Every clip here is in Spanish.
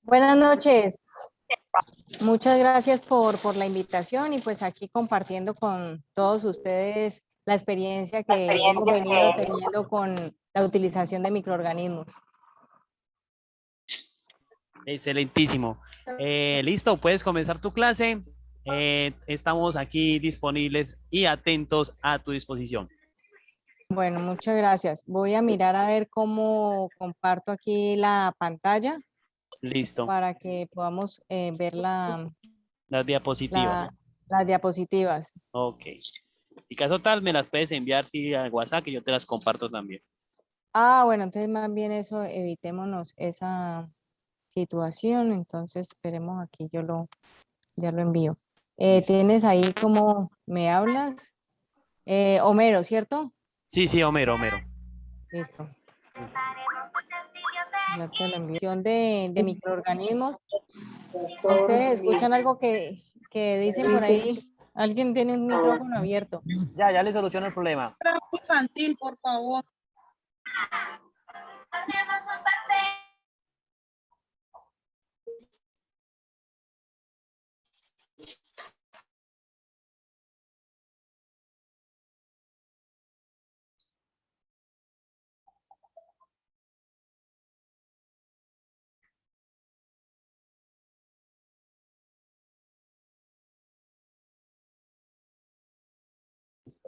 Buenas noches, muchas gracias por la invitación y pues aquí compartiendo con todos ustedes la experiencia que hemos venido teniendo con la utilización de microorganismos. Excelentísimo. Listo, puedes comenzar tu clase. Estamos aquí disponibles y atentos a tu disposición. Bueno, muchas gracias. Voy a mirar a ver cómo comparto aquí la pantalla Listo. para que podamos ver Las diapositivas. la- las diapositivas. Ok. Si caso tal, me las puedes enviar sí, al WhatsApp que yo te las comparto también. Bueno, entonces más bien eso, evitémonos esa situación. Entonces esperemos aquí, ya lo envío. Listo. ¿Tienes ahí cómo me hablas? Homero, ¿cierto? Sí, sí, Homero, Homero. Listo. Ya te lo envío. De microorganismos. ¿Ustedes escuchan algo que dicen por ahí? Alguien tiene un micrófono abierto. Ya le soluciono el problema. Infantil, por favor.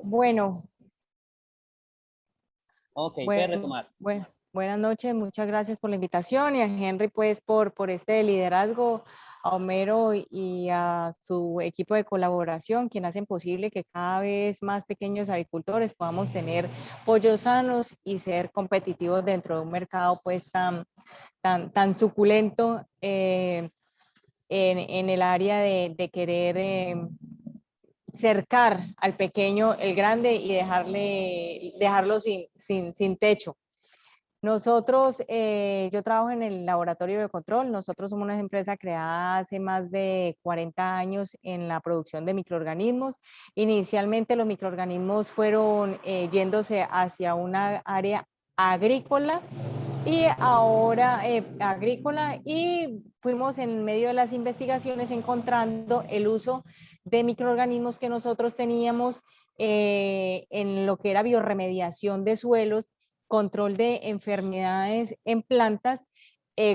Bueno, Ok, puedes bueno, retomar. bueno, buenas noches, muchas gracias por la invitación y a Henry pues por este liderazgo, a Homero y a su equipo de colaboración, quien hacen posible que cada vez más pequeños agricultores podamos tener pollos sanos y ser competitivos dentro de un mercado pues tan suculento en el área de querer cercar al pequeño el grande y dejarlo sin techo. Nosotros, yo trabajo en el laboratorio de control. Nosotros somos una empresa creada hace más de 40 años en la producción de microorganismos. Inicialmente los microorganismos fueron yéndose hacia una área agrícola y ahora agrícola, y fuimos en medio de las investigaciones encontrando el uso de microorganismos que nosotros teníamos en lo que era biorremediación de suelos, control de enfermedades en plantas,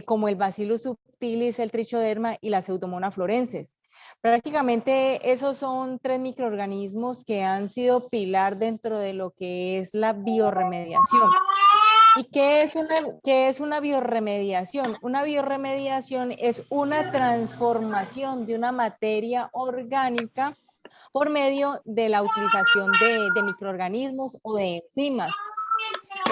como el Bacillus subtilis, el Trichoderma y la Pseudomonas florenses. Prácticamente esos son tres microorganismos que han sido pilar dentro de lo que es la biorremediación. ¿Y qué es una biorremediación? Una biorremediación es una transformación de una materia orgánica por medio de la utilización de microorganismos o de enzimas.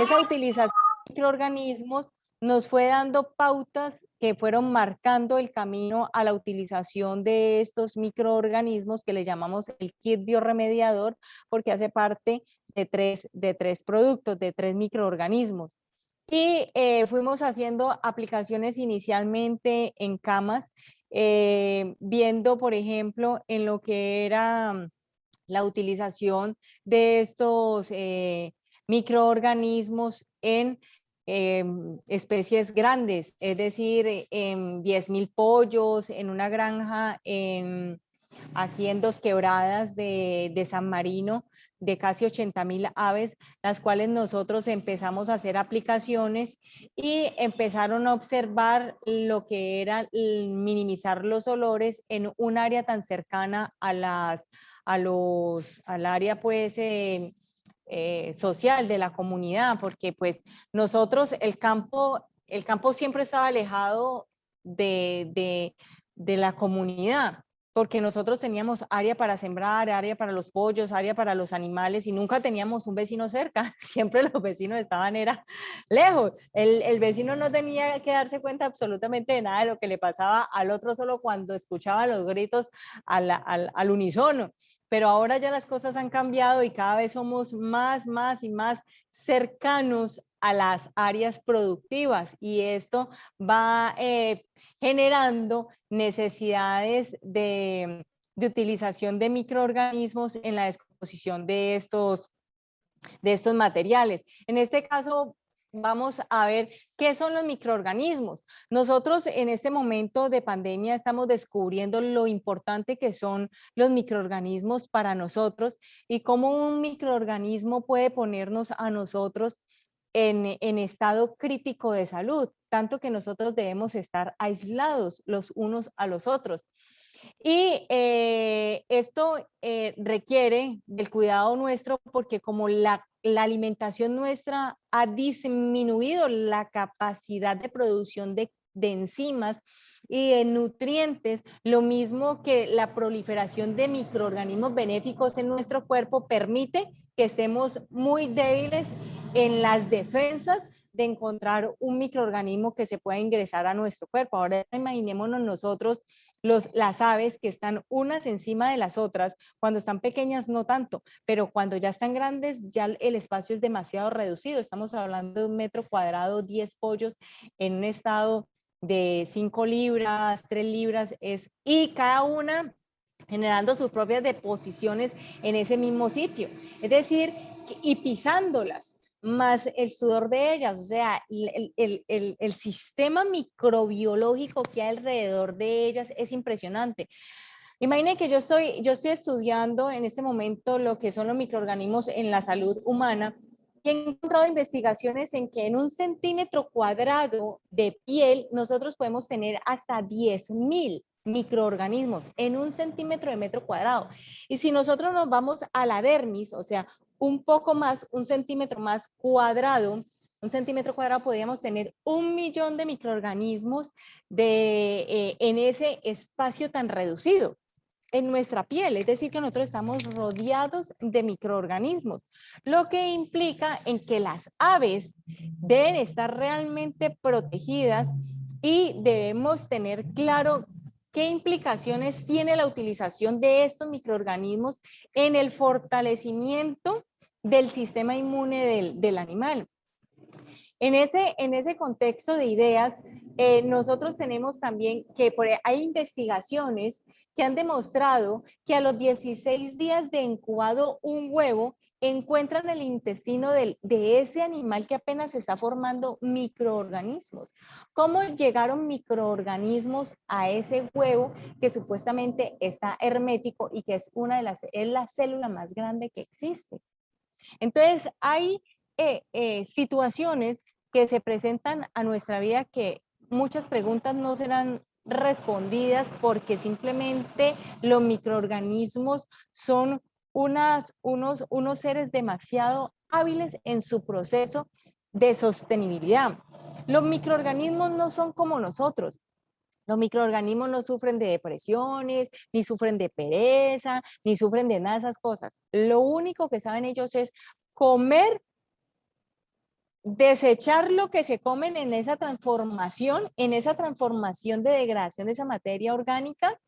Esa utilización de microorganismos nos fue dando pautas que fueron marcando el camino a la utilización de estos microorganismos que le llamamos el kit biorremediador, porque hace parte de tres productos, de tres microorganismos. Y fuimos haciendo aplicaciones inicialmente en camas, viendo, por ejemplo, en lo que era la utilización de estos microorganismos en especies grandes, es decir, en 10.000 pollos, en una granja aquí en Dos Quebradas de San Marino, de casi 80.000 aves, las cuales nosotros empezamos a hacer aplicaciones y empezaron a observar lo que era minimizar los olores en un área tan cercana al área pues social de la comunidad, porque pues nosotros el campo siempre estaba alejado de la comunidad, porque nosotros teníamos área para sembrar, área para los pollos, área para los animales y nunca teníamos un vecino cerca, siempre los vecinos estaban era lejos, el vecino no tenía que darse cuenta absolutamente de nada de lo que le pasaba al otro, solo cuando escuchaba los gritos al unísono. Pero ahora ya las cosas han cambiado y cada vez somos más y más cercanos a las áreas productivas, y esto va generando necesidades de utilización de microorganismos en la descomposición de estos materiales. En este caso, vamos a ver qué son los microorganismos. Nosotros en este momento de pandemia estamos descubriendo lo importante que son los microorganismos para nosotros y cómo un microorganismo puede ponernos a nosotros en estado crítico de salud, tanto que nosotros debemos estar aislados los unos a los otros. Y esto requiere del cuidado nuestro porque como la alimentación nuestra ha disminuido la capacidad de producción de enzimas y de nutrientes, lo mismo que la proliferación de microorganismos benéficos en nuestro cuerpo permite que estemos muy débiles en las defensas de encontrar un microorganismo que se pueda ingresar a nuestro cuerpo. Ahora imaginémonos nosotros las aves que están unas encima de las otras, cuando están pequeñas no tanto, pero cuando ya están grandes ya el espacio es demasiado reducido. Estamos hablando de 1 metro cuadrado, 10 pollos en un estado de 5 libras, 3 libras, y cada una generando sus propias deposiciones en ese mismo sitio. Es decir, y pisándolas, más el sudor de ellas, o sea, el sistema microbiológico que hay alrededor de ellas es impresionante. Imaginen que yo estoy estudiando en este momento lo que son los microorganismos en la salud humana y he encontrado investigaciones en que en 1 centímetro cuadrado de piel nosotros podemos tener hasta 10.000 microorganismos en 1 centímetro de metro cuadrado. Y si nosotros nos vamos a la dermis, o sea, un poco más, 1 centímetro más cuadrado, 1 centímetro cuadrado, podríamos tener 1 millón de microorganismos en ese espacio tan reducido en nuestra piel, es decir, que nosotros estamos rodeados de microorganismos, lo que implica en que las aves deben estar realmente protegidas y debemos tener claro qué implicaciones tiene la utilización de estos microorganismos en el fortalecimiento del sistema inmune del animal. En ese contexto de ideas, nosotros tenemos también que hay investigaciones que han demostrado que a los 16 días de incubado un huevo, encuentran en el intestino de ese animal que apenas se está formando microorganismos. ¿Cómo llegaron microorganismos a ese huevo que supuestamente está hermético y que es la célula más grande que existe? Entonces, hay situaciones que se presentan a nuestra vida que muchas preguntas no serán respondidas porque simplemente los microorganismos son unos seres demasiado hábiles en su proceso de sostenibilidad. Los microorganismos no son como nosotros. Los microorganismos no sufren de depresiones, ni sufren de pereza, ni sufren de nada de esas cosas. Lo único que saben ellos es comer, desechar lo que se comen en esa transformación de degradación de esa materia orgánica.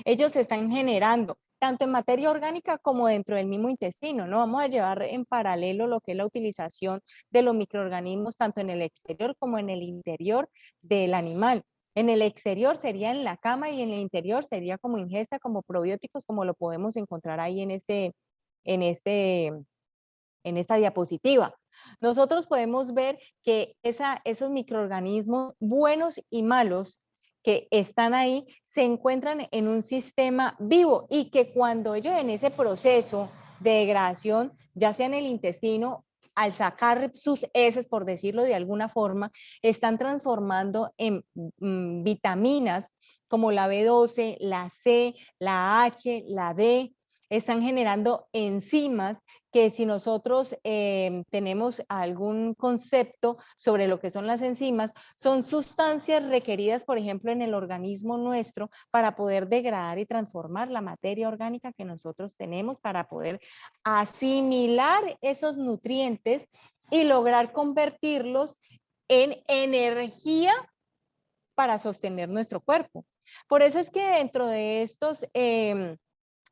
Ellos se están generando tanto en materia orgánica como dentro del mismo intestino, ¿no? Vamos a llevar en paralelo lo que es la utilización de los microorganismos tanto en el exterior como en el interior del animal. En el exterior sería en la cama y en el interior sería como ingesta, como probióticos, como lo podemos encontrar ahí en esta diapositiva. Nosotros podemos ver que esos microorganismos buenos y malos que están ahí se encuentran en un sistema vivo y que cuando ellos en ese proceso de degradación, ya sea en el intestino, al sacar sus heces, por decirlo de alguna forma, están transformando en vitaminas como la B12, la C, la H, la D, están generando enzimas que si nosotros tenemos algún concepto sobre lo que son las enzimas, son sustancias requeridas, por ejemplo, en el organismo nuestro para poder degradar y transformar la materia orgánica que nosotros tenemos para poder asimilar esos nutrientes y lograr convertirlos en energía para sostener nuestro cuerpo. Por eso es que dentro de estos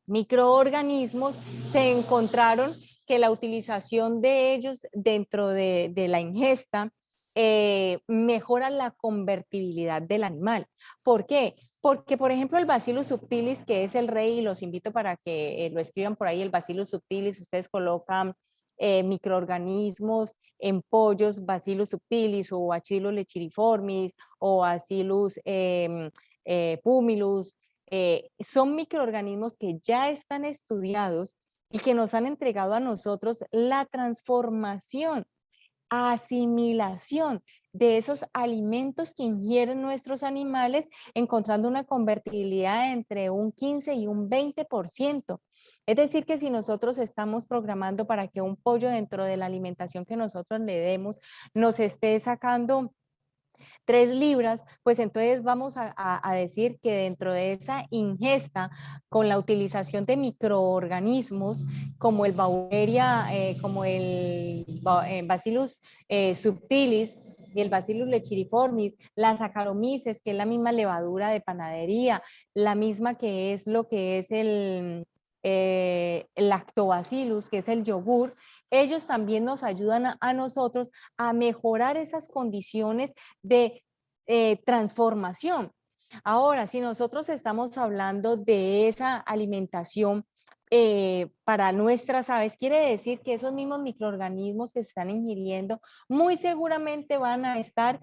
microorganismos se encontraron que la utilización de ellos dentro de la ingesta mejora la convertibilidad del animal. ¿Por qué? Porque, por ejemplo, el Bacillus subtilis, que es el rey, y los invito para que lo escriban por ahí, el Bacillus subtilis, ustedes colocan microorganismos en pollos, Bacillus subtilis o Bacillus lechiriformis o Bacillus pumilus. Son microorganismos que ya están estudiados y que nos han entregado a nosotros la transformación, asimilación de esos alimentos que ingieren nuestros animales, encontrando una convertibilidad entre un 15 y un 20%. Es decir, que si nosotros estamos programando para que un pollo dentro de la alimentación que nosotros le demos nos esté sacando 3 libras, pues entonces vamos a decir que dentro de esa ingesta, con la utilización de microorganismos como el Bacteria, como el Bacillus subtilis y el Bacillus lechiriformis, las Saccharomyces, que es la misma levadura de panadería, la misma que es lo que es el lactobacillus, que es el yogur, ellos también nos ayudan a nosotros a mejorar esas condiciones de transformación. Ahora, si nosotros estamos hablando de esa alimentación para nuestras aves, quiere decir que esos mismos microorganismos que se están ingiriendo muy seguramente van a estar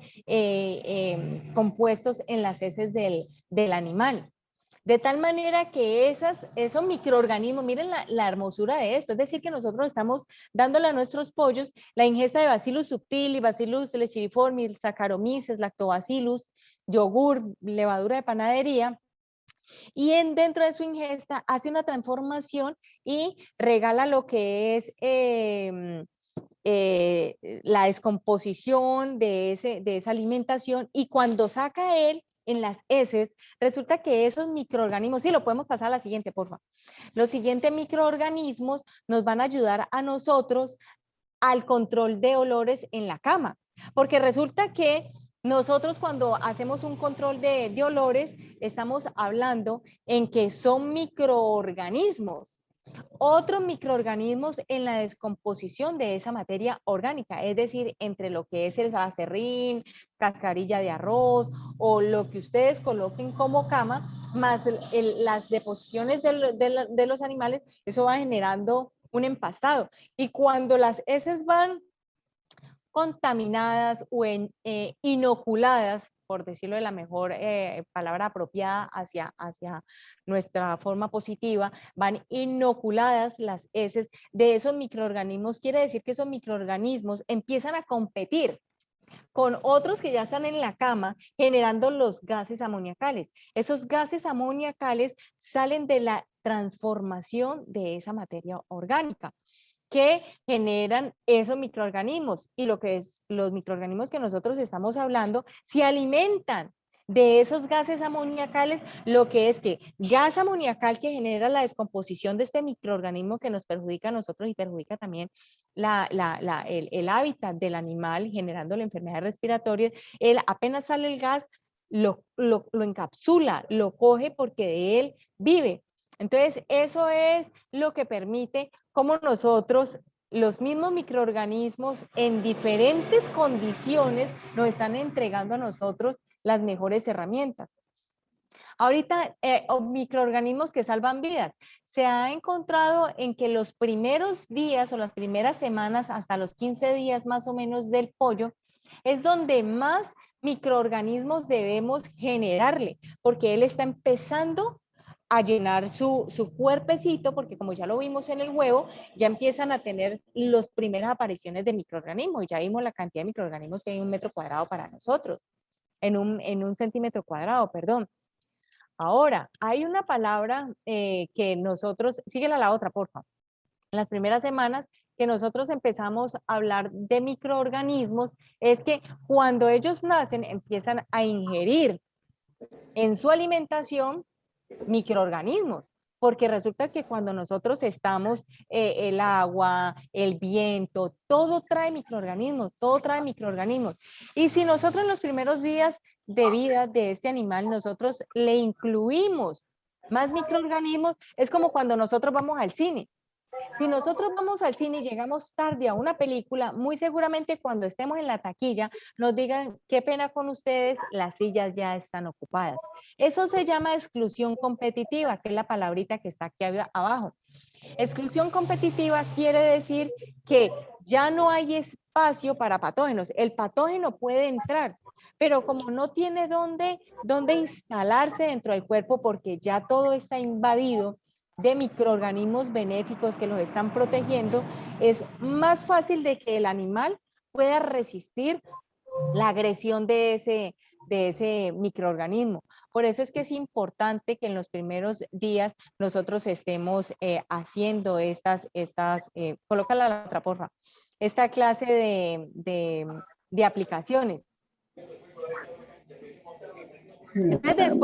compuestos en las heces del animal. De tal manera que esos microorganismos, miren la hermosura de esto, es decir, que nosotros estamos dándole a nuestros pollos la ingesta de Bacillus subtilis, Bacillus lechiriformis, Saccharomyces, Lactobacillus, yogur, levadura de panadería, y dentro de su ingesta hace una transformación y regala lo que es la descomposición de esa alimentación, y cuando saca él en las heces, resulta que esos microorganismos, sí, lo podemos pasar a la siguiente, por favor. Los siguientes microorganismos nos van a ayudar a nosotros al control de olores en la cama, porque resulta que nosotros cuando hacemos un control de olores, estamos hablando en que son microorganismos, otros microorganismos en la descomposición de esa materia orgánica, es decir, entre lo que es el acerrín, cascarilla de arroz o lo que ustedes coloquen como cama, más las deposiciones de los animales, eso va generando un empastado. Y cuando las heces van contaminadas o inoculadas, por decirlo de la mejor palabra apropiada hacia nuestra forma positiva, van inoculadas las heces de esos microorganismos, quiere decir que esos microorganismos empiezan a competir con otros que ya están en la cama, generando los gases amoniacales. Esos gases amoniacales salen de la transformación de esa materia orgánica que generan esos microorganismos, y lo que es los microorganismos que nosotros estamos hablando se alimentan de esos gases amoniacales, lo que es que gas amoniacal que genera la descomposición de este microorganismo que nos perjudica a nosotros y perjudica también el hábitat del animal, generando la enfermedad respiratoria. Él apenas sale el gas, lo encapsula, lo coge porque de él vive. Entonces, eso es lo que permite cómo nosotros, los mismos microorganismos en diferentes condiciones, nos están entregando a nosotros las mejores herramientas. Ahorita, microorganismos que salvan vidas. Se ha encontrado en que los primeros días o las primeras semanas, hasta los 15 días más o menos del pollo, es donde más microorganismos debemos generarle, porque él está empezando a llenar su cuerpecito, porque como ya lo vimos en el huevo, ya empiezan a tener las primeras apariciones de microorganismos, y ya vimos la cantidad de microorganismos que hay en un metro cuadrado para nosotros, en un centímetro cuadrado, perdón. Ahora, hay una palabra que nosotros, síguela la otra, por favor. En las primeras semanas que nosotros empezamos a hablar de microorganismos, es que cuando ellos nacen empiezan a ingerir en su alimentación microorganismos, porque resulta que cuando nosotros estamos, el agua, el viento, todo trae microorganismos, todo trae microorganismos. Y si nosotros en los primeros días de vida de este animal, nosotros le incluimos más microorganismos, es como cuando nosotros vamos al cine. Si nosotros vamos al cine y llegamos tarde a una película, muy seguramente cuando estemos en la taquilla nos digan, qué pena con ustedes, las sillas ya están ocupadas. Eso se llama exclusión competitiva, que es la palabrita que está aquí abajo. Exclusión competitiva quiere decir que ya no hay espacio para patógenos. El patógeno puede entrar, pero como no tiene dónde instalarse dentro del cuerpo porque ya todo está invadido de microorganismos benéficos que los están protegiendo, es más fácil de que el animal pueda resistir la agresión de ese microorganismo. Por eso es que es importante que en los primeros días nosotros estemos haciendo colócala la otra, porfa, esta clase de aplicaciones. Entonces,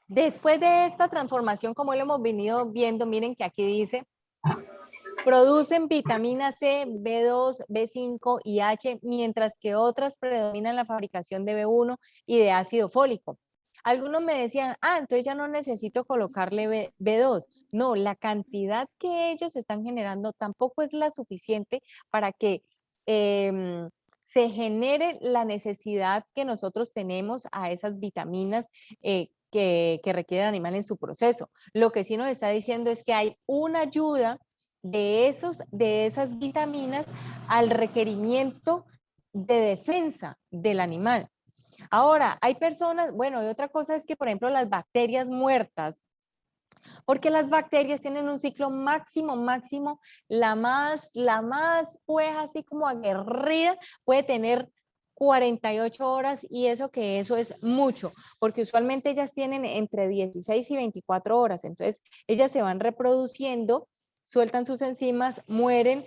después de esta transformación, como lo hemos venido viendo, miren que aquí dice, producen vitamina C, B2, B5 y H, mientras que otras predominan la fabricación de B1 y de ácido fólico. Algunos me decían, entonces ya no necesito colocarle B2. No, la cantidad que ellos están generando tampoco es la suficiente para que se genere la necesidad que nosotros tenemos a esas vitaminas que requiere el animal en su proceso. Lo que sí nos está diciendo es que hay una ayuda de esas vitaminas al requerimiento de defensa del animal. Ahora, hay personas, bueno, y otra cosa es que, por ejemplo, las bacterias muertas, porque las bacterias tienen un ciclo máximo, la más pues así como aguerrida, puede tener 48 horas y eso es mucho, porque usualmente ellas tienen entre 16 y 24 horas, entonces ellas se van reproduciendo, sueltan sus enzimas, mueren,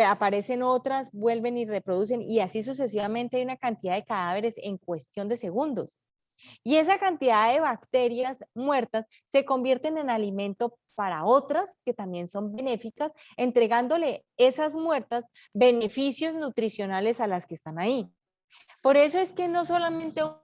aparecen otras, vuelven y reproducen y así sucesivamente hay una cantidad de cadáveres en cuestión de segundos. Y esa cantidad de bacterias muertas se convierten en alimento para otras que también son benéficas, entregándole esas muertas beneficios nutricionales a las que están ahí. Por eso es que no solamente un